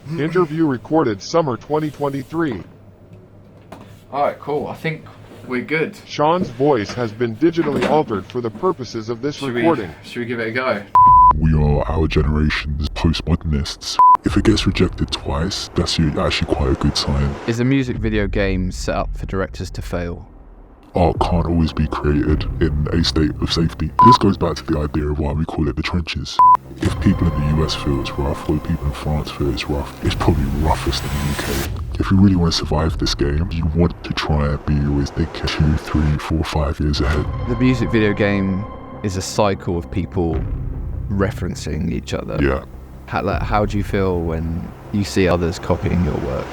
Interview recorded summer 2023. Alright, cool. I think we're good. Sean's voice has been digitally altered for the purposes of this recording. Should we give it a go? We are our generation's postmodernists. If it gets rejected twice, that's actually quite a good sign. Is a music video game set up for directors to fail? Art can't always be created in a state of safety. This goes back to the idea of why we call it the trenches. If people in the US feel it's rough, or people in France feel it's rough, it's probably roughest in the UK. If you really want to survive this game, you want to try and be always thinking 2, 3, 4, 5 years ahead. The music video game is a cycle of people referencing each other. Yeah. How do you feel when you see others copying your work?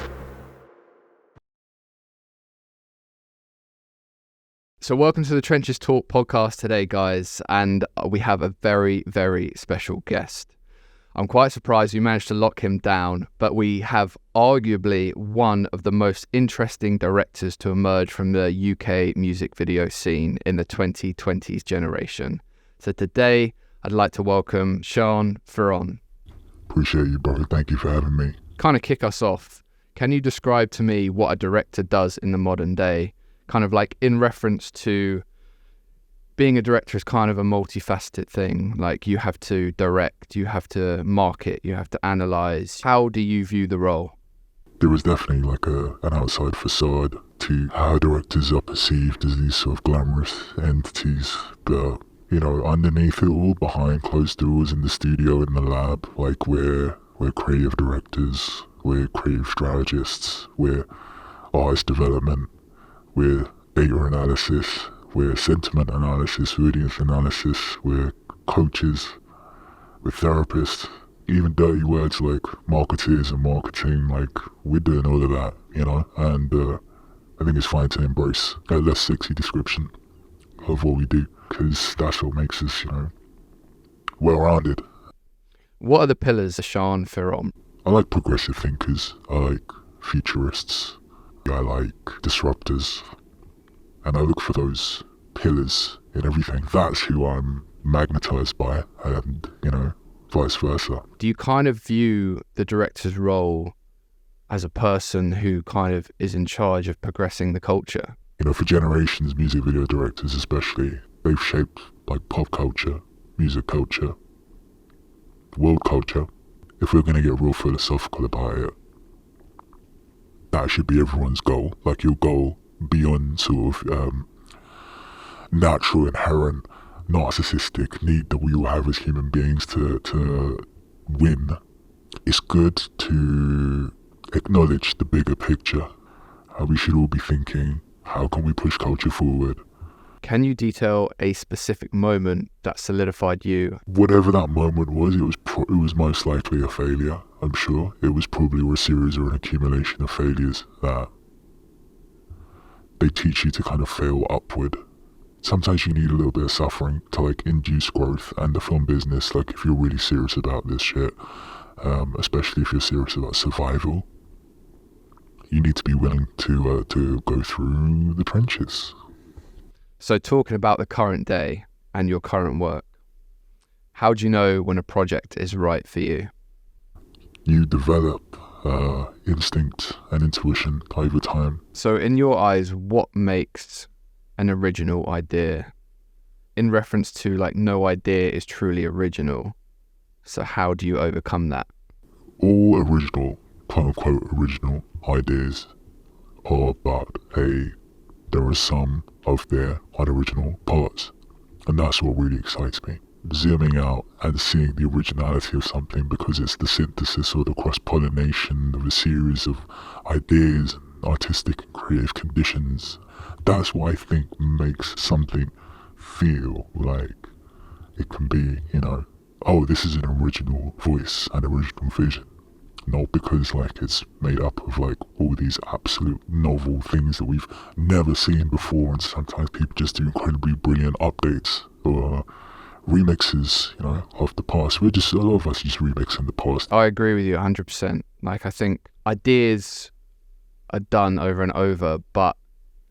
So welcome to the Trenches Talk podcast today, guys, and we have a very, very special guest. I'm quite surprised we managed to lock him down, but we have arguably one of the most interesting directors to emerge from the UK music video scene in the 2020s generation. So today, I'd like to welcome Sean Ferron. Appreciate you, bro. Thank you for having me. Kind of kick us off, can you describe to me what a director does in the modern day? Kind of like in reference to being a director is kind of a multifaceted thing. Like you have to direct, you have to market, you have to analyze. How do you view the role? There was definitely like an outside facade to how directors are perceived as these sort of glamorous entities. But, you know, underneath it all, behind closed doors in the studio, in the lab, like we're creative directors, we're creative strategists, we're artist development, we're data analysis, we're sentiment analysis, audience analysis, we're coaches, we're therapists, even dirty words like marketeers and marketing, like we're doing all of that, you know, and I think it's fine to embrace a less sexy description of what we do, because that's what makes us, you know, well-rounded. What are the pillars of Sean Ferron? I like progressive thinkers, I like futurists, I like disruptors, and I look for those pillars in everything. That's who I'm magnetized by, and, you know, vice versa. Do you kind of view the director's role as a person who kind of is in charge of progressing the culture? You know, for generations, music video directors especially, they've shaped like pop culture, music culture, world culture. If we're going to get real philosophical about it, that should be everyone's goal. Like your goal beyond sort of natural, inherent, narcissistic need that we all have as human beings to win. It's good to acknowledge the bigger picture. We should all be thinking, how can we push culture forward? Can you detail a specific moment that solidified you? Whatever that moment was, it was most likely a failure, I'm sure. It was probably a series or an accumulation of failures that they teach you to kind of fail upward. Sometimes you need a little bit of suffering to like induce growth, and the film business, like if you're really serious about this shit, especially if you're serious about survival, you need to be willing to go through the trenches. So talking about the current day and your current work, how do you know when a project is right for you? You develop instinct and intuition over time. So in your eyes, what makes an original idea? In reference to like no idea is truly original. So how do you overcome that? All original, quote unquote original ideas are but there are some of their unoriginal parts, and that's what really excites me. Zooming out and seeing the originality of something, because it's the synthesis or the cross-pollination of a series of ideas and artistic and creative conditions. That's what I think makes something feel like it can be, you know, oh, this is an original voice, an original vision. Not because like it's made up of like all these absolute novel things that we've never seen before, and sometimes people just do incredibly brilliant updates or remixes, you know, of the past. A lot of us just remixing the past. I agree with you 100%. Like I think ideas are done over and over, but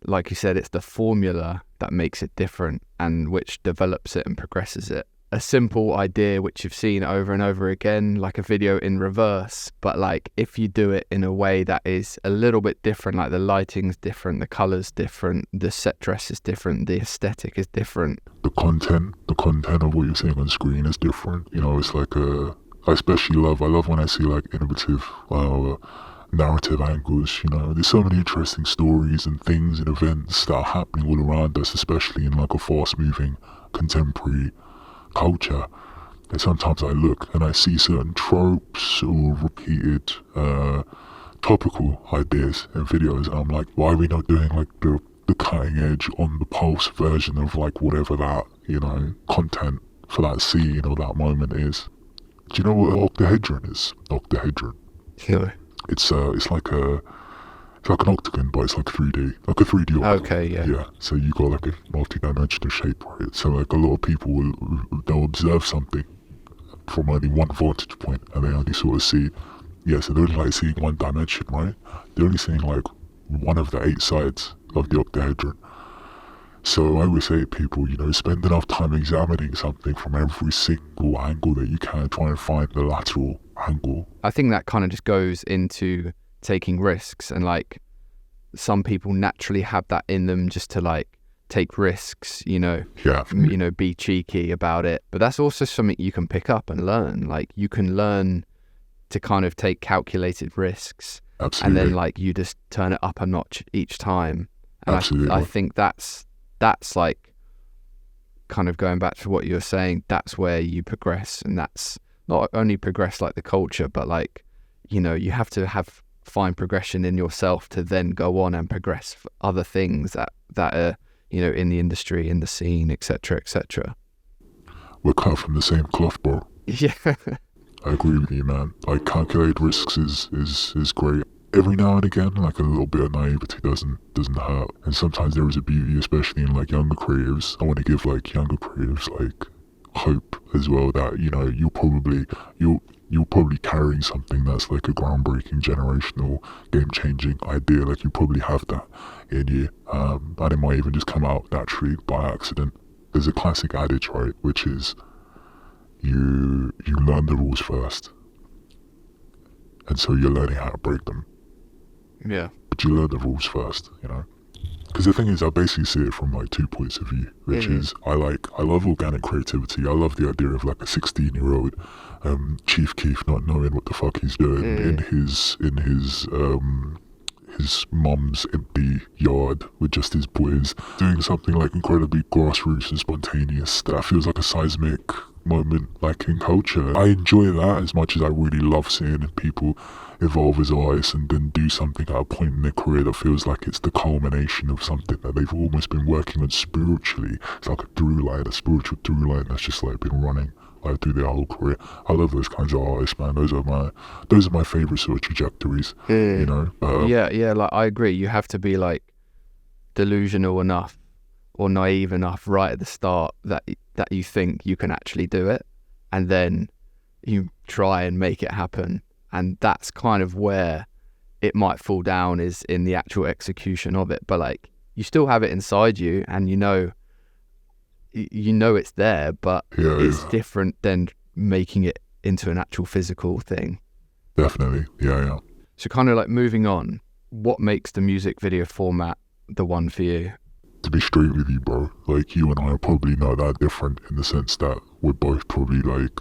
like you said, it's the formula that makes it different and which develops it and progresses it. a simple idea which you've seen over and over again, like a video in reverse, but like if you do it in a way that is a little bit different, like the lighting's different, the color's different, the set dress is different, the aesthetic is different. The content of what you're seeing on screen is different. You know, it's like I love when I see like innovative narrative angles. You know, there's so many interesting stories and things and events that are happening all around us, especially in like a fast moving contemporary culture. And sometimes I look and I see certain tropes or repeated topical ideas in videos, and I'm like, why are we not doing like the cutting edge, on the pulse version of like whatever that, you know, content for that scene or that moment is? Do you know what octahedron is? Octahedron. Yeah. It's like an octagon, but it's like 3D, like a 3D octagon. Okay, yeah. Yeah. So you got like a multi-dimensional shape, right? So like a lot of people they'll observe something from only one vantage point, and they only sort of see, so they're only like seeing one dimension, right? They're only seeing like one of the 8 sides of the octahedron. So I always say to people, you know, spend enough time examining something from every single angle that you can, try and find the lateral angle. I think that kind of just goes into taking risks, and like some people naturally have that in them just to like take risks, you know, be cheeky about it. But that's also something you can pick up and learn. Like you can learn to kind of take calculated risks. Absolutely. And then like you just turn it up a notch each time. And Absolutely. I think that's like kind of going back to what you were saying, that's where you progress, and that's not only progress like the culture, but like, you know, you have to find progression in yourself to then go on and progress for other things that are, you know, in the industry, in the scene, etc., etc. We're cut from the same cloth, bro. Yeah. I agree with you, man. Like, calculated risks is great. Every now and again, like a little bit of naivety doesn't hurt. And sometimes there is a beauty, especially in like younger creatives. I want to give like younger creatives like hope as well, that, you know, you're probably carrying something that's like a groundbreaking, generational, game-changing idea. Like you probably have that in you, and it might even just come out naturally by accident. There's a classic adage, right, which is you learn the rules first, and so you're learning how to break them. Yeah. But you learn the rules first, you know. Because the thing is, I basically see it from like 2 points of view, which is I love organic creativity. I love the idea of like a 16-year-old Chief Keef not knowing what the fuck he's doing in his mum's empty yard with just his boys, doing something like incredibly grassroots and spontaneous. That feels like a seismic moment, like in culture. I enjoy that as much as I really love seeing people evolve as artists and then do something at a point in their career that feels like it's the culmination of something that they've almost been working on spiritually. It's like a spiritual through line that's just like been running like through their whole career. I love those kinds of artists, man. Those are my favorite sort of trajectories. You know. Yeah. Like I agree. You have to be like delusional enough or naive enough right at the start that you think you can actually do it, and then you try and make it happen. And that's kind of where it might fall down, is in the actual execution of it. But like you still have it inside you, and you know it's there, but it's different than making it into an actual physical thing. Definitely. Yeah. So kind of like moving on, what makes the music video format the one for you? To be straight with you, bro, like you and I are probably not that different in the sense that we're both probably like,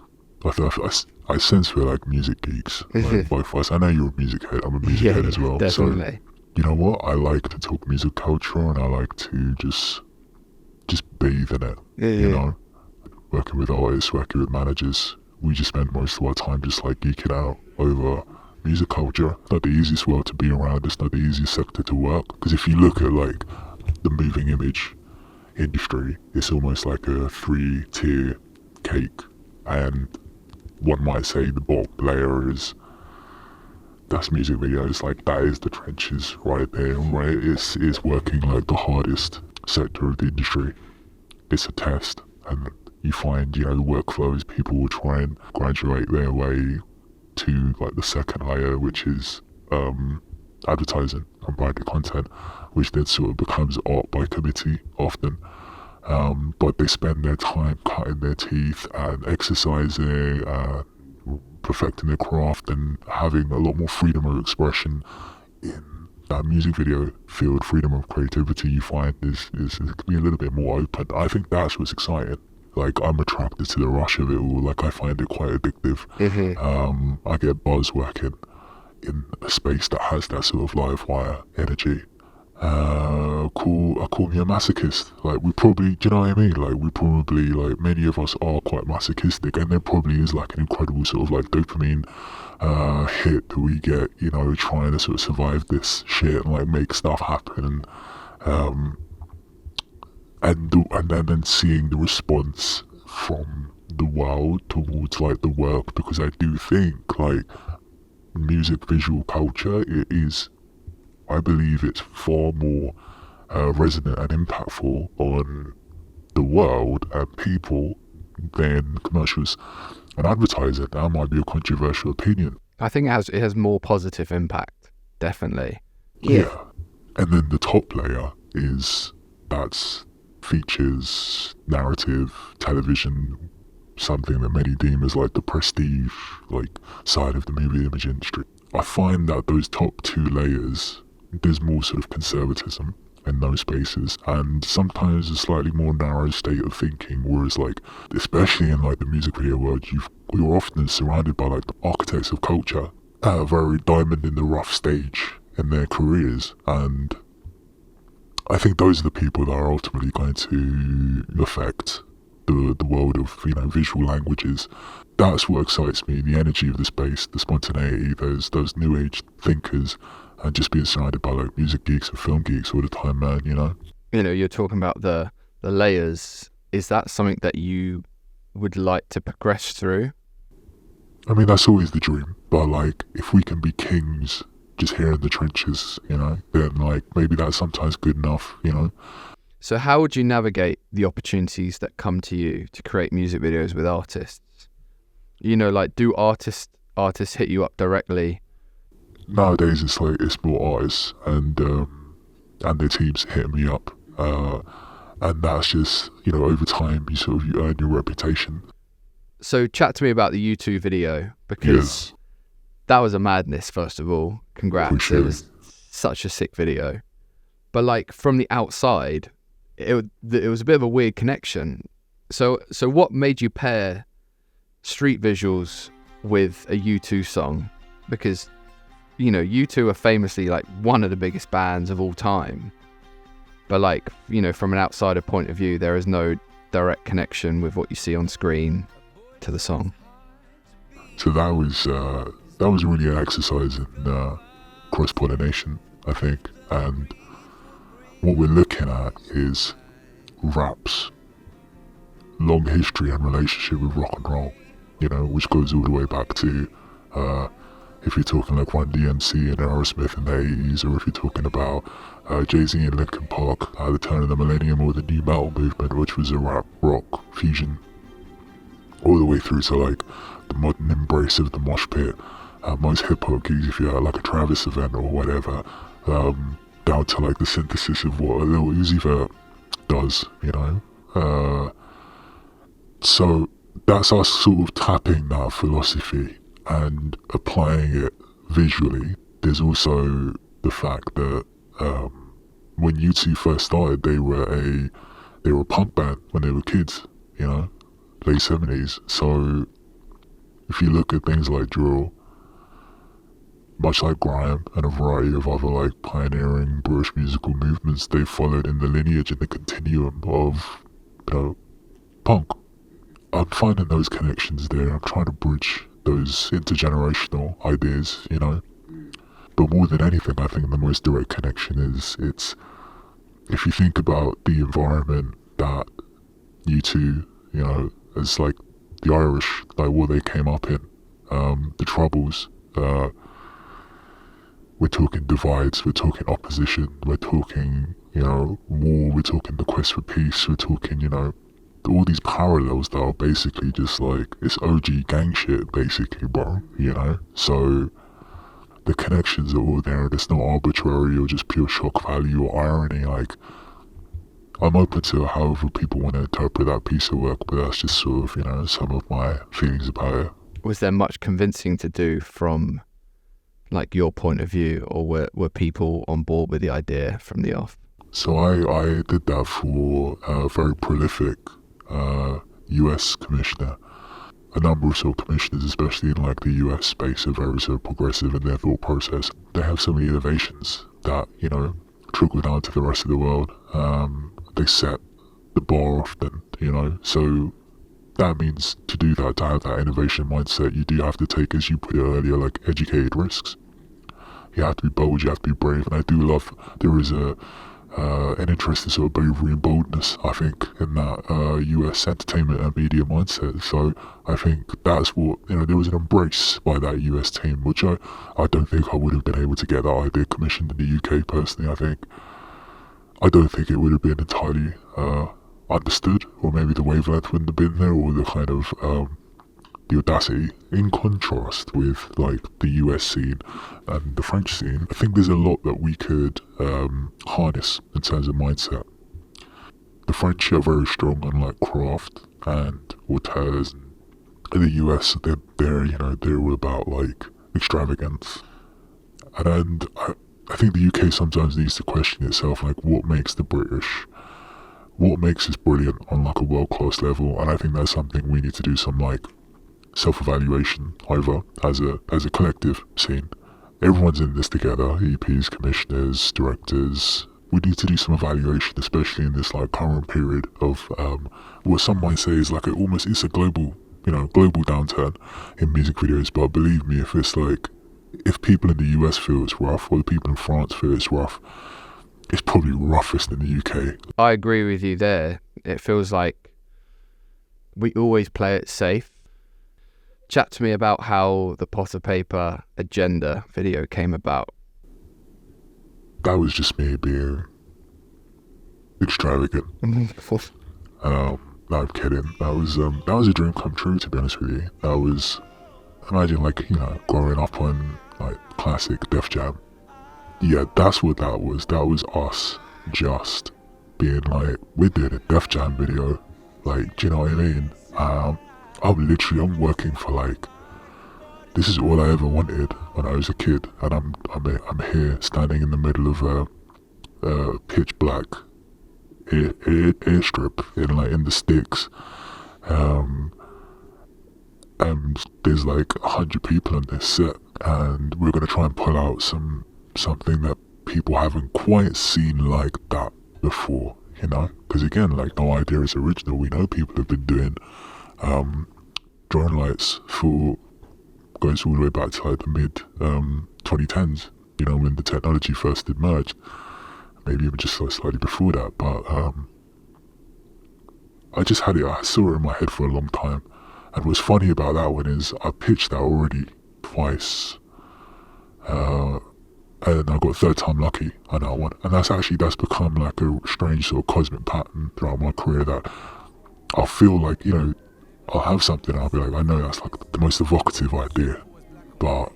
I sense we're like music geeks, like both of us. I know you're a music head, I'm a music head as well. Definitely. So, you know what? I like to talk music culture, and I like to just bathe in it. You know, working with artists, working with managers, we just spend most of our time just like geeking out over music culture. It's not the easiest world to be around. It's not the easiest sector to work, because if you look at like the moving image industry, it's almost like a 3-tier cake, and one might say the bottom layer that's music videos. Like that is the trenches right there, right? It's working like the hardest sector of the industry. It's a test, and you find, you know, workflows, people will try and graduate their way to like the second layer, which is advertising and branded content, which then sort of becomes art by committee often. but they spend their time cutting their teeth and exercising, perfecting their craft and having a lot more freedom of expression in that music video field. Freedom of creativity, you find, is can be a little bit more open. I think that's what's exciting. Like, I'm attracted to the rush of it all. Like, I find it quite addictive. I get buzz working in a space that has that sort of live wire energy. I call me a masochist. Like, we probably, do you know what I mean? Like, we probably, like, many of us are quite masochistic, and there probably is like an incredible sort of like dopamine hit that we get, you know, trying to sort of survive this shit and like make stuff happen, and then seeing the response from the world towards like the work, because I do think like music visual culture, it is, I believe it's far more resonant and impactful on the world and people than commercials and advertising. That might be a controversial opinion. I think it has more positive impact, definitely. Yeah. And then the top layer is that's features, narrative, television, something that many deem as like the prestige like side of the movie image industry. I find that those top two layers, there's more sort of conservatism in those spaces, and sometimes a slightly more narrow state of thinking, whereas like, especially in like the music video world, you're often surrounded by like the architects of culture at a very diamond in the rough stage in their careers, and I think those are the people that are ultimately going to affect the world of, you know, visual languages. That's what excites me, the energy of the space, the spontaneity, those new age thinkers, and just being surrounded by like music geeks and film geeks all the time, man, you know? You know, you're talking about the layers. Is that something that you would like to progress through? I mean, that's always the dream, but like, if we can be kings just here in the trenches, you know, then like maybe that's sometimes good enough, you know? So how would you navigate the opportunities that come to you to create music videos with artists? You know, like, do artists hit you up directly? Nowadays it's like, it's more artists and their teams hitting me up, and that's just, you know, over time you earn your reputation. So chat to me about the U2 video, because that was a madness. First of all, congrats. Appreciate It was such a sick video, but like from the outside, it was a bit of a weird connection. So what made you pair street visuals with a U2 song? Because, you know, U2 are famously like one of the biggest bands of all time, but like, you know, from an outsider point of view, there is no direct connection with what you see on screen to the song. So that was really an exercise in cross-pollination, I think, and what we're looking at is rap's long history and relationship with rock and roll, you know, which goes all the way back to if you're talking like Run DMC and Aerosmith in the 80s, or if you're talking about Jay-Z and Linkin Park at the turn of the millennium, or the new metal movement, which was a rap rock fusion, all the way through to like the modern embrace of the mosh pit, most hip hop gigs if you're at like a Travis event or whatever, down to like the synthesis of what a Lil Uzi Vert does, you know. So that's us sort of tapping that philosophy and applying it visually. There's also the fact that when U2 first started, they were a punk band when they were kids, you know, late 70s. So if you look at things like drill, much like grime and a variety of other like pioneering British musical movements, they followed in the lineage and the continuum of, you know, punk. I'm finding those connections there. I'm trying to bridge those intergenerational ideas, you know. But more than anything, I think the most direct connection is, it's, if you think about the environment that U2, you know, as like the Irish, like what they came up in, the Troubles, we're talking divides, we're talking opposition, we're talking, you know, war, we're talking the quest for peace, we're talking, you know, all these parallels that are basically just like, it's OG gang shit basically, bro, you know. So the connections are all there, and it's not arbitrary or just pure shock value or irony. Like, I'm open to however people want to interpret that piece of work, but that's just sort of, you know, some of my feelings about it. Was there much convincing to do from like your point of view, or were people on board with the idea from the off? So I did that for a very prolific US commissioner. A number of sort of commissioners, especially in like the US space, are very sort of progressive in their thought process. They have so many innovations that, you know, trickle down to the rest of the world. They set the bar often, you know, so that means to do that, to have that innovation mindset, you do have to take, as you put it earlier, like educated risks. You have to be bold, you have to be brave, and I do love, there is an interest in sort of bravery and boldness, I think, in that US entertainment and media mindset. So I think that's what, you know, there was an embrace by that US team, which I don't think I would have been able to get that idea commissioned in the UK personally. I don't think it would have been entirely understood, or maybe the wavelength wouldn't have been there, or the kind of the audacity, in contrast with like the US scene and the French scene. I think there's a lot that we could harness in terms of mindset. The French are very strong on like craft and auteurs. In the US, they're you know, they're all about like extravagance. And I think the UK sometimes needs to question itself, like what makes us brilliant on like a world-class level. And I think that's something we need to do some like self-evaluation over as a collective scene. Everyone's in this together, EPs, commissioners, directors. We need to do some evaluation, especially in this like current period of what some might say is like it's a global downturn in music videos. But believe me, if people in the US feel it's rough, or the people in France feel it's rough, it's probably roughest in the UK. I agree with you there. It feels like we always play it safe. Chat to me about how the Potter Paper Agenda video came about. That was just me being extravagant. No, I'm kidding. That was a dream come true, to be honest with you. That was, imagine like, you know, growing up on like classic Def Jam. Yeah, that's what that was. That was us just being like, we're doing a Def Jam video. Like, do you know what I mean? I'm working for like, this is all I ever wanted when I was a kid, and I'm here standing in the middle of a pitch black airstrip in the sticks, and there's like 100 people on this set, and we're gonna try and pull out something that people haven't quite seen like that before, you know? Because again, like, no idea is original. We know people have been doing drone lights goes all the way back to like the mid 2010s, you know, when the technology first emerged, maybe even just like slightly before that. But I saw it in my head for a long time. And what's funny about that one is I pitched that already twice, and I got third time lucky on that one. And that's become like a strange sort of cosmic pattern throughout my career, that I'll feel like, you know, I'll have something, I'll be like, I know that's like the most evocative idea, but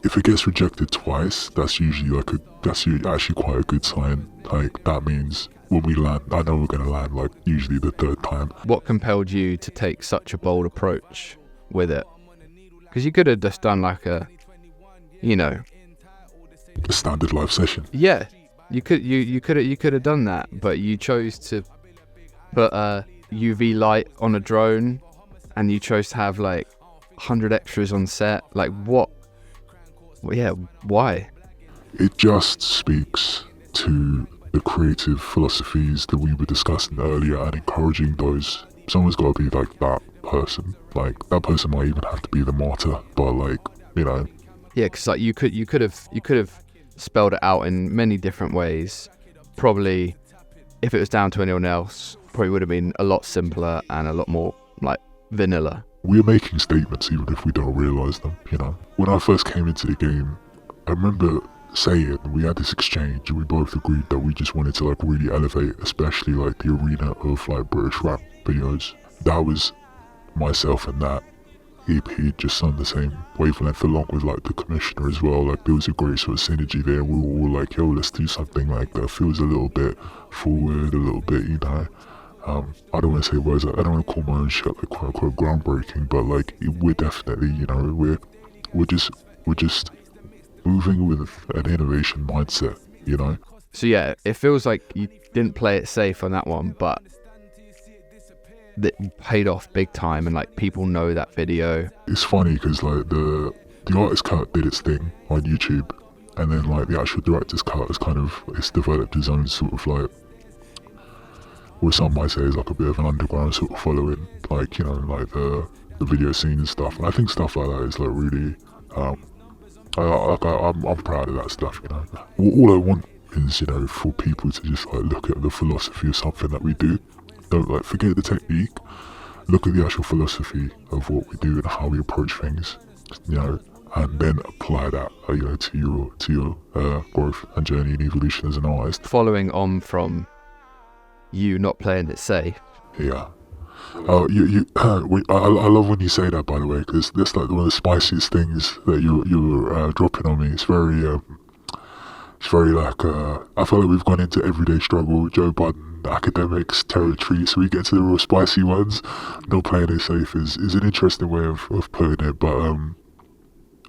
if it gets rejected twice, that's usually actually quite a good sign. Like, that means when we land, I know we're gonna land like usually the third time. What compelled you to take such a bold approach with it? Because you could have just done like a standard live session. Yeah, you could have done that, but you chose to put a UV light on a drone, and you chose to have like 100 extras on set. Like, what? Well, yeah, why? It just speaks to the creative philosophies that we were discussing earlier, and encouraging those. Someone's got to be like that person. Like, that person might even have to be the martyr, but like, you know. Yeah, because like you could have spelled it out in many different ways. Probably, if it was down to anyone else, probably would have been a lot simpler and a lot more like vanilla. We're making statements even if we don't realise them, you know. When I first came into the game, I remember saying, we had this exchange, and we both agreed that we just wanted to like really elevate, especially like the arena of like British rap videos. That was myself and that. EP just on the same wavelength along with like the commissioner as well. Like there was a great sort of synergy there. We were all like, yo, let's do something like that feels a little bit forward, a little bit, you know. I don't want to say words, I don't want to call my own shit like quote unquote groundbreaking, but like we're definitely, you know, we're just moving with an innovation mindset, you know. So yeah, it feels like you didn't play it safe on that one, but that paid off big time, and like people know that video. It's funny because like the artist cut did its thing on YouTube, and then like the actual director's cut has kind of, it's developed his own sort of like, what some might say is like a bit of an underground sort of following, like, you know, like the video scene and stuff. And I think stuff like that is like really, I'm proud of that stuff, you know. All I want is, you know, for people to just like look at the philosophy of something that we do. Don't like forget the technique, look at the actual philosophy of what we do and how we approach things, you know, and then apply that, you know, to your growth and journey and evolution as an artist. Following on from you not playing it safe. Yeah. I love when you say that, by the way, because that's like one of the spiciest things that you're dropping on me. It's very like, I feel like we've gone into everyday struggle, Joe Budden, academics territory, so we get to the real spicy ones. Not playing it safe is an interesting way of putting it, but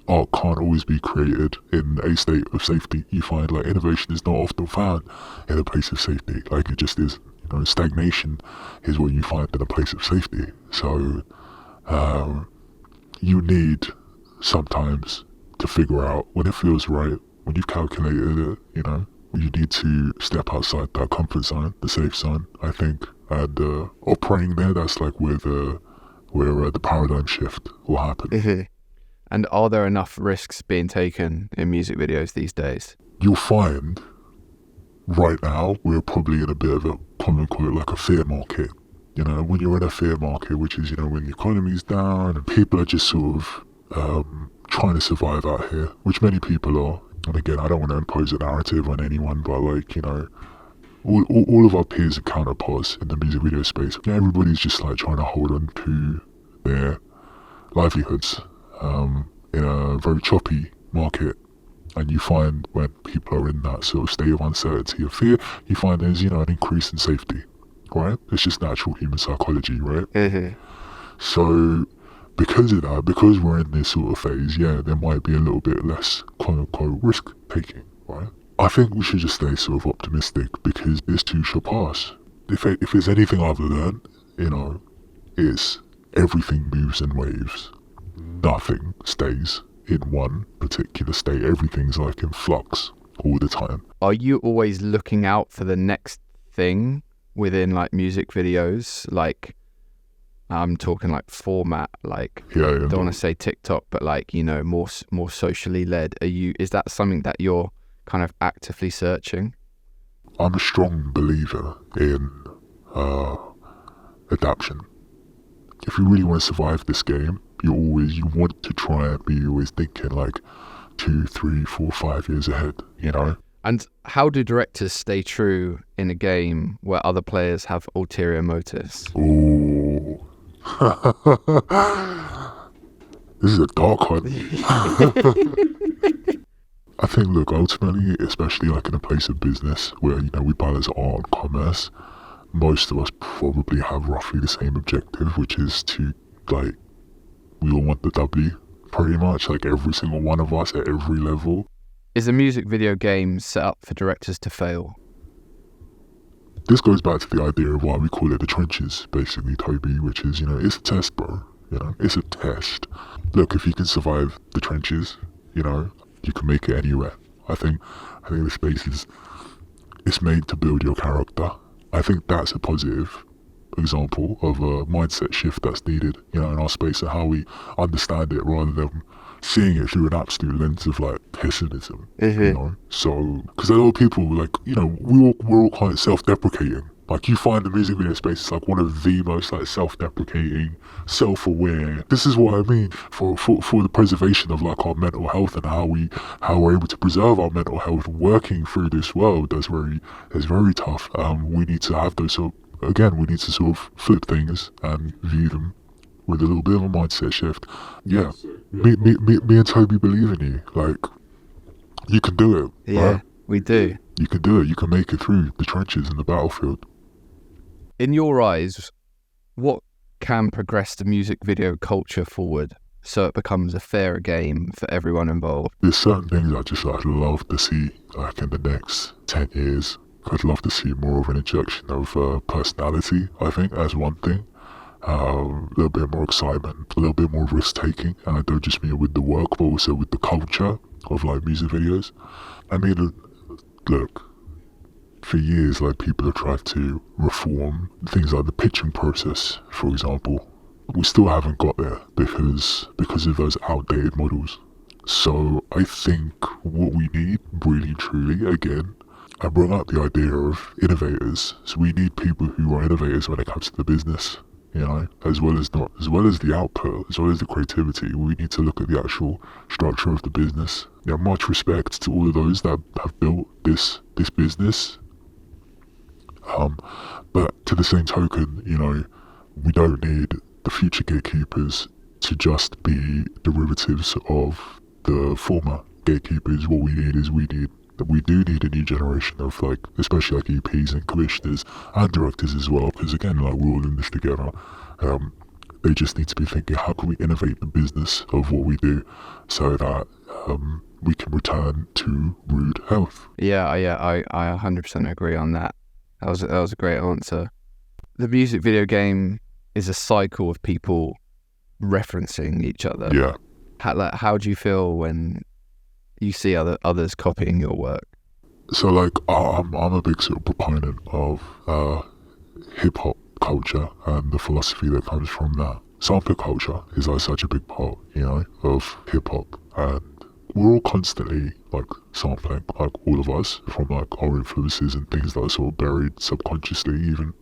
art can't always be created in a state of safety. You find like innovation is not often found in a place of safety, like it just is. You know, stagnation is what you find in a place of safety. So you need sometimes to figure out when it feels right, when you've calculated it, you know, you need to step outside that comfort zone, the safe zone, I think, and operating there, that's like where the paradigm shift will happen. And are there enough risks being taken in music videos these days? You'll find right now we're probably in a bit of a quote like a fear market. You know, when you're in a fear market, which is, you know, when the economy's down and people are just sort of trying to survive out here, which many people are. And again, I don't want to impose a narrative on anyone, but like, you know, all of our peers and counterparts in the music video space, you know, everybody's just like trying to hold on to their livelihoods in a very choppy market. And you find when people are in that sort of state of uncertainty or fear, you find there's, you know, an increase in safety, right? It's just natural human psychology, right? So because of that, because we're in this sort of phase, yeah, there might be a little bit less quote-unquote risk-taking, right? I think we should just stay sort of optimistic because this too shall pass. If there's anything I've learned, you know, is everything moves in waves. Nothing stays in one particular state. Everything's like in flux all the time. Are you always looking out for the next thing within like music videos? Like, I'm talking like format, like, Yeah, don't want to say TikTok, but like, you know, more socially led. Is that something that you're kind of actively searching? I'm a strong believer in adaptation. If you really want to survive this game, you want to try and be always thinking like 2, 3, 4, 5 years ahead, you know? And how do directors stay true in a game where other players have ulterior motives? Ooh. This is a dark one. I think, look, ultimately, especially like in a place of business where, you know, we balance art and commerce, most of us probably have roughly the same objective, which is to, like, we all want the W, pretty much, like every single one of us at every level. Is a music video game set up for directors to fail? This goes back to the idea of why we call it the trenches, basically, Toby, which is, you know, it's a test, bro. You know, it's a test. Look, if you can survive the trenches, you know, you can make it anywhere. I think the space it's made to build your character. I think that's a positive example of a mindset shift that's needed, you know, in our space and how we understand it rather than seeing it through an absolute lens of like pessimism, you know. So, because a lot of people, like, you know, we're all quite self-deprecating. Like, you find the music video space is like one of the most like self-deprecating, self-aware. This is what I mean for the preservation of like our mental health and how we're able to preserve our mental health working through this world. That's very tough. We need to have those. So again, we need to sort of flip things and view them with a little bit of a mindset shift, yeah, me and Toby believe in you. Like, you can do it. Yeah, right? we do. You can do it. You can make it through the trenches and the battlefield. In your eyes, what can progress the music video culture forward so it becomes a fairer game for everyone involved? There's certain things I'd love to see, like in the next 10 years. I'd love to see more of an injection of personality, I think, as one thing. A little bit more excitement, a little bit more risk-taking, and I don't just mean with the work, but also with the culture of like music videos. I mean, look, for years, like, people have tried to reform things like the pitching process, for example. We still haven't got there because of those outdated models. So I think what we need, really truly, again, I brought up the idea of innovators. So we need people who are innovators when it comes to the business, you know, as well as the output, as well as the creativity. We need to look at the actual structure of the business. Yeah, much respect to all of those that have built this business. But to the same token, you know, we don't need the future gatekeepers to just be derivatives of the former gatekeepers. What we need is we do need a new generation of, like, especially like EPs and commissioners and directors as well, because again, like, we're all in this together. They just need to be thinking, how can we innovate the business of what we do so that we can return to rude health. I 100% agree on that. That was a great answer. The music video game is a cycle of people referencing each other. Yeah. How do you feel when you see others copying your work? So, like, I'm a big sort of proponent of hip-hop culture and the philosophy that comes from that. Sampler culture is like such a big part, you know, of hip-hop, and we're all constantly like sampling, like all of us, from like our influences and things that are sort of buried subconsciously even.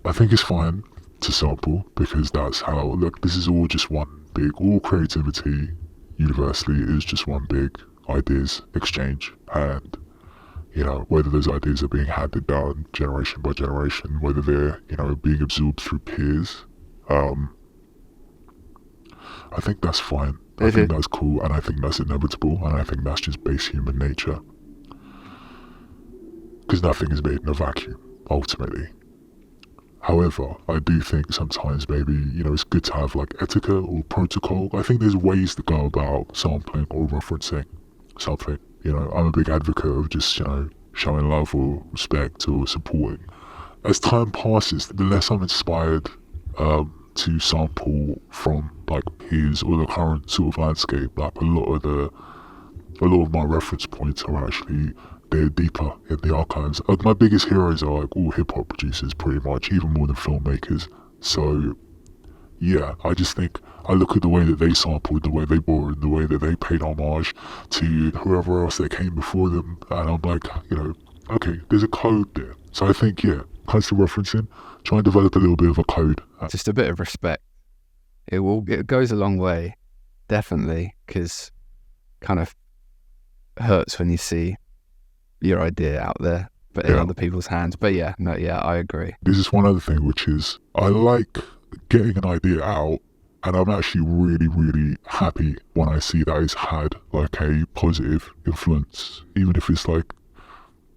I think it's fine to sample because that's how, look, this is all just one big, all creativity universally is just one big ideas exchange, and you know, whether those ideas are being handed down generation by generation, whether they're, you know, being absorbed through peers, I think that's fine. I think that's cool, and I think that's inevitable, and I think that's just base human nature. Because nothing is made in a vacuum, ultimately. However, I do think sometimes maybe, you know, it's good to have like etiquette or protocol. I think there's ways to go about sampling or referencing something. You know, I'm a big advocate of just, you know, showing love or respect or supporting. As time passes, the less I'm inspired to sample from like peers or the current sort of landscape. Like a lot of my reference points are actually, they're deeper in the archives. Like, my biggest heroes are like all hip hop producers, pretty much, even more than filmmakers. So yeah, I just think I look at the way that they sampled, the way they borrowed, the way that they paid homage to whoever else that came before them, and I'm like, you know, okay, there's a code there. So I think, yeah, constant referencing, try and develop a little bit of a code. Just a bit of respect. It goes a long way, definitely, because kind of hurts when you see your idea out there, but in other people's hands. But yeah, I agree. This is one other thing, which is I like getting an idea out, and I'm actually really, really happy when I see that it's had like a positive influence, even if it's like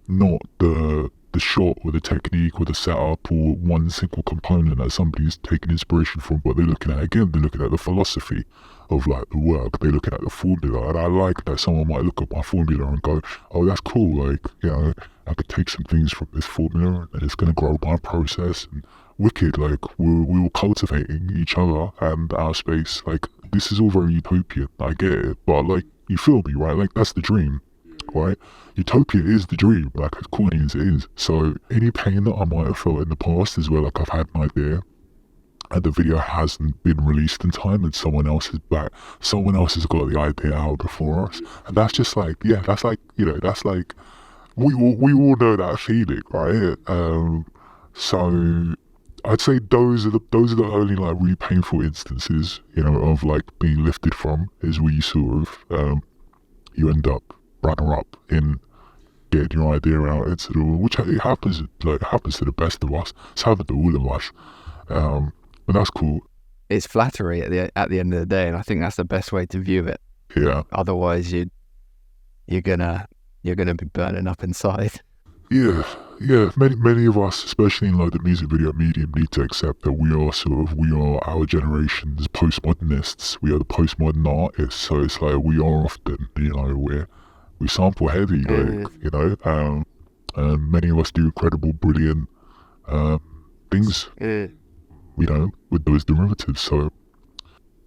not the shot or the technique or the setup or one single component that somebody's taking inspiration from, but they're looking at the philosophy of like the work, they're looking at the formula, and I like that someone might look at my formula and go, oh, that's cool, like, you know, I could take some things from this formula and it's going to grow my process, and wicked, like, we were cultivating each other and our space. Like, this is all very utopian, I get it, but like, you feel me, right? Like, that's the dream, right? Utopia is the dream, like, as corny as it is. So any pain that I might have felt in the past is where, like, I've had an idea and the video hasn't been released in time and someone else has got the idea out before us, and that's just like, yeah, that's like, you know, that's like, we all know that feeling, right? So I'd say those are the only like really painful instances, you know, of like being lifted from, is where you sort of you end up runner up in getting your idea out into the world, which it happens to the best of us. It's happened to all of us, but that's cool. it's flattery at the end of the day, and I think that's the best way to view it. Yeah. Otherwise, you're gonna be burning up inside. Yeah. Many of us, especially in like the music video medium, need to accept that we are our generation's postmodernists. We are the postmodern artists. So it's like we are often, we sample heavy, and many of us do incredible, brilliant things, with those derivatives. So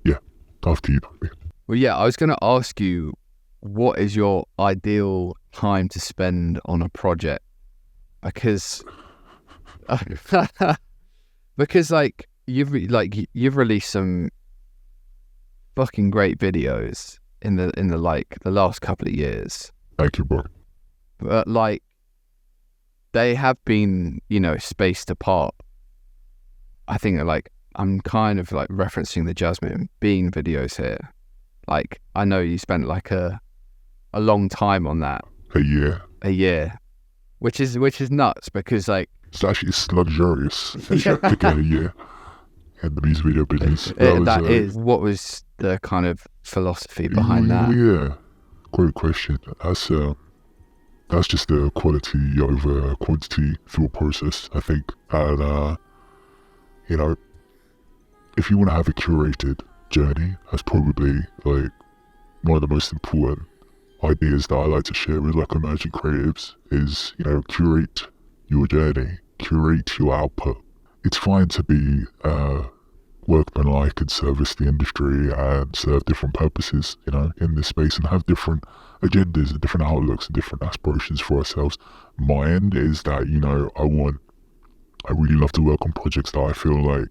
yeah, after you. Well, yeah, I was gonna ask you, what is your ideal time to spend on a project? Because like you've released some fucking great videos in the like the last couple of years. Thank you, bro. But like they have been, spaced apart. I think like I'm kind of like referencing the Jasmine Bean videos here. Like I know you spent like a long time on that. A year. Which is nuts because like it's actually luxurious to get a year in the music video business. What was the kind of philosophy behind that? Yeah, great question. That's just the quality over quantity thought process, I think. And if you want to have a curated journey, that's probably like one of the most important ideas that I like to share with like emerging creatives is, curate your journey, curate your output. It's fine to be workmanlike and service the industry and serve different purposes, in this space and have different agendas and different outlooks and different aspirations for ourselves. Mine is that, I really love to work on projects that I feel like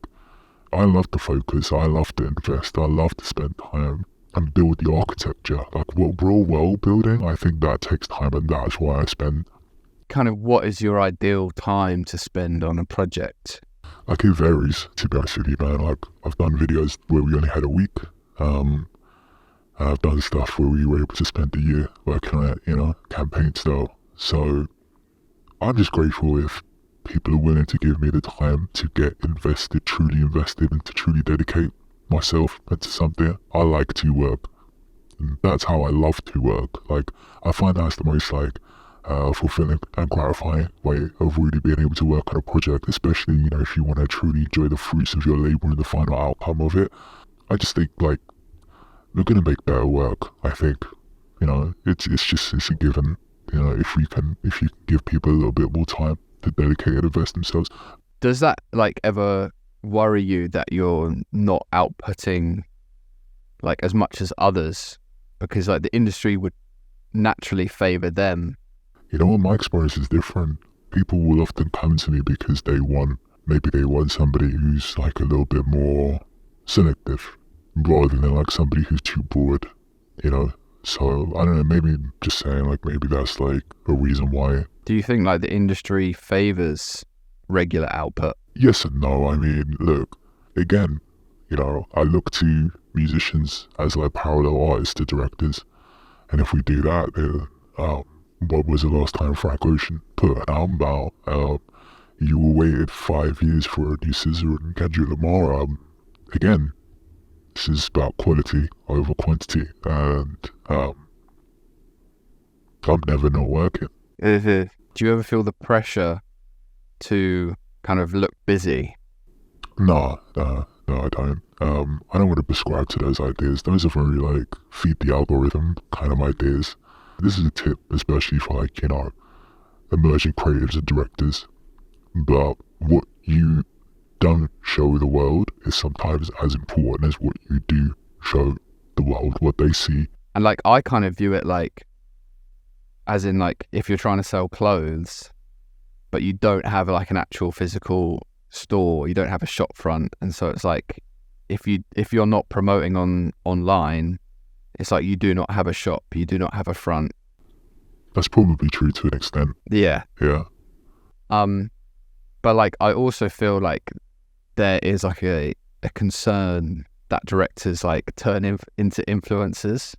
I love to focus, I love to invest, I love to spend time and build the architecture, like real world building. I think that takes time, and that's why I spend. Kind of, what is your ideal time to spend on a project? Like it varies, to be honest with you, man. Like I've done videos where we only had a week. I've done stuff where we were able to spend a year working on it, campaign style. So I'm just grateful if people are willing to give me the time to get truly invested, and to truly dedicate myself into something. I like to work. That's how I love to work. Like I find that's the most like fulfilling and gratifying way of really being able to work on a project, especially if you want to truly enjoy the fruits of your labor and the final outcome of it. I just think like we're gonna make better work. I think it's a given. If you can give people a little bit more time to dedicate and invest themselves. Does that like ever worry you that you're not outputting like as much as others, because like the industry would naturally favor them? My experience is different. People will often come to me because they want somebody who's like a little bit more selective rather than like somebody who's too broad, so I don't know, maybe just saying like maybe that's like a reason why. Do you think like the industry favors regular output? Yes and no. I mean, look, again, I look to musicians as like parallel artists to directors. And if we do that, then, what was the last time Frank Ocean put an album out? You waited 5 years for a new SZA and Kendrick Lamar. Again, this is about quality over quantity. And I'm never not working. Do you ever feel the pressure to kind of look busy? No, I don't. I don't want to prescribe to those ideas. Those are very like feed the algorithm kind of ideas. This is a tip, especially for like, emerging creatives and directors. But what you don't show the world is sometimes as important as what you do show the world, what they see. And like, I kind of view it like, as in like, if you're trying to sell clothes, but you don't have like an actual physical store, you don't have a shop front, and so it's like if you're not promoting online, it's like you do not have a shop, you do not have a front. That's probably true to an extent. Yeah. But like I also feel like there is like a concern that directors like turn into influencers,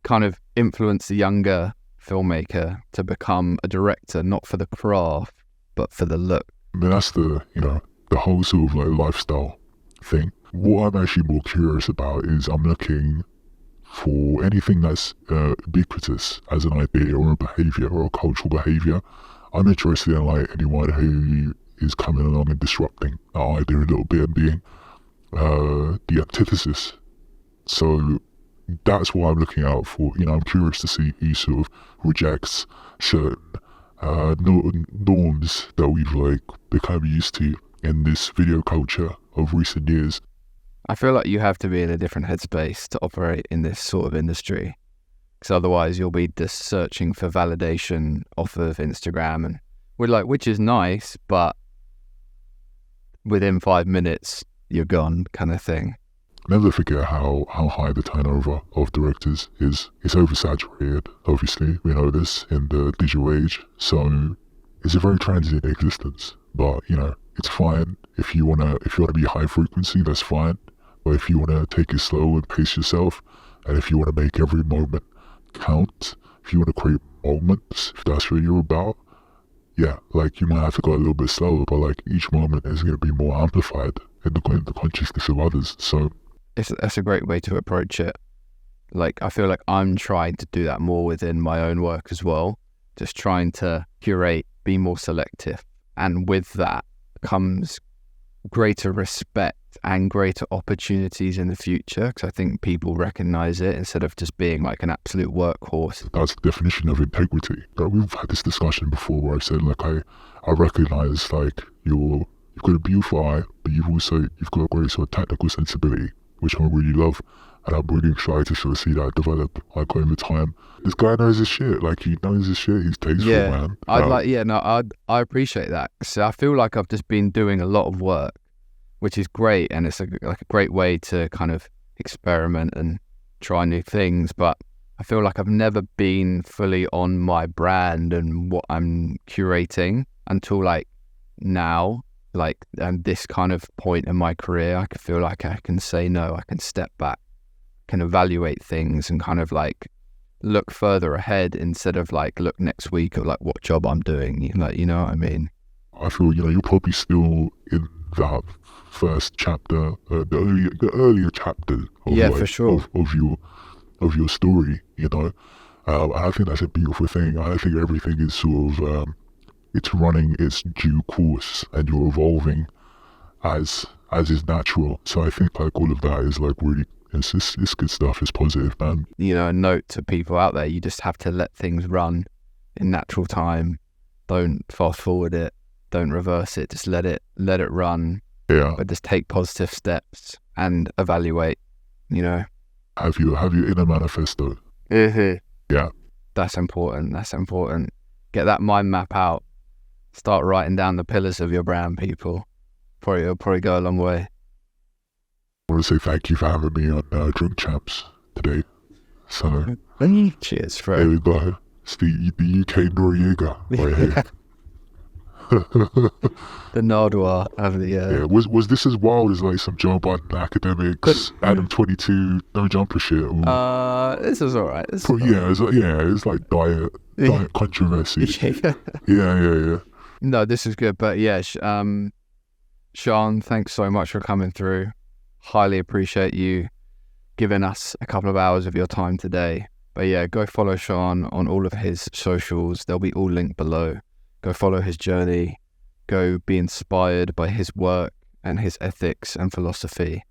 kind of influence the younger filmmaker to become a director, not for the craft but for the look. I mean, that's the the whole sort of like lifestyle thing. What I'm actually more curious about is I'm looking for anything that's ubiquitous as an idea or a behavior or a cultural behavior. I'm interested in like anyone who is coming along and disrupting that idea a little bit and being the antithesis. So that's what I'm looking out for. You know, I'm curious to see who sort of rejects certain norms that we've like become used to in this video culture of recent years. I feel like you have to be in a different headspace to operate in this sort of industry, because otherwise you'll be just searching for validation off of Instagram, and which is nice, but within 5 minutes you're gone, kind of thing. Never forget how high the turnover of directors is. It's oversaturated, obviously. We know this in the digital age. So it's a very transient existence. But, you know, it's fine. If you wanna be high frequency, that's fine. But if you wanna take it slow and pace yourself, and if you wanna make every moment count, if you wanna create moments, if that's what you're about, yeah, like you might have to go a little bit slower, but like each moment is gonna be more amplified in the consciousness of others. So that's a great way to approach it. Like, I feel like I'm trying to do that more within my own work as well. Just trying to curate, be more selective. And with that comes greater respect and greater opportunities in the future, because I think people recognize it instead of just being like an absolute workhorse. That's the definition of integrity. We've had this discussion before where I said, like, I recognize, like, you've got a beautiful eye, but you've got a great sort of technical sensibility, which I really love, and I'm really excited to sort of see that develop like over time. This guy knows his shit. Like, he knows his shit. He's tasteful, man. I appreciate that. So I feel like I've just been doing a lot of work, which is great, and it's a great way to kind of experiment and try new things. But I feel like I've never been fully on my brand and what I'm curating until like now. Like, this kind of point in my career, I can feel like I can say no, I can step back, can evaluate things and kind of like look further ahead instead of like look next week at like what job I'm doing. Like, you know what I mean? I feel, you know, you're probably still in that first chapter, the earlier chapter of, yeah, like, for sure, of your story, you know. I think that's a beautiful thing. I think everything is sort of it's running its due course, and you're evolving as is natural. So I think like all of that is like really, it's good stuff. It's positive, man. You know, a note to people out there: you just have to let things run in natural time. Don't fast forward it. Don't reverse it. Just let it run. Yeah. But just take positive steps and evaluate. You know. Have your inner manifesto. Mm-hmm. Yeah. That's important. Get that mind map out. Start writing down the pillars of your brand, people. It'll probably go a long way. I want to say thank you for having me on Drink Champs today. So, cheers, bro. There we go. It's the UK Noriega right here. The Nardwar of the yeah. Was this as wild as like some Joe Biden academics, Adam 22, no jumper shit? Or, this was alright. It's like diet controversy. Yeah. No, this is good, but yeah, Sean, thanks so much for coming through. Highly appreciate you giving us a couple of hours of your time today. But yeah, go follow Sean on all of his socials. They'll be all linked below. Go follow his journey. Go be inspired by his work and his ethics and philosophy.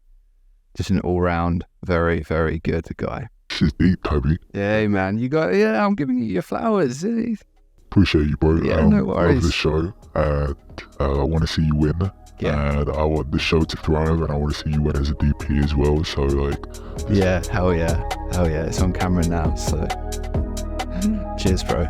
Just an all-round very, very good guy. She's deep, Toby. Yeah, man. I'm giving you your flowers. Appreciate you, bro. Yeah, no worries. Love the show, and I want to see you win. Yeah. And I want the show to thrive, and I want to see you win as a DP as well. So, like... Yeah, hell yeah. It's on camera now, so... Cheers, bro.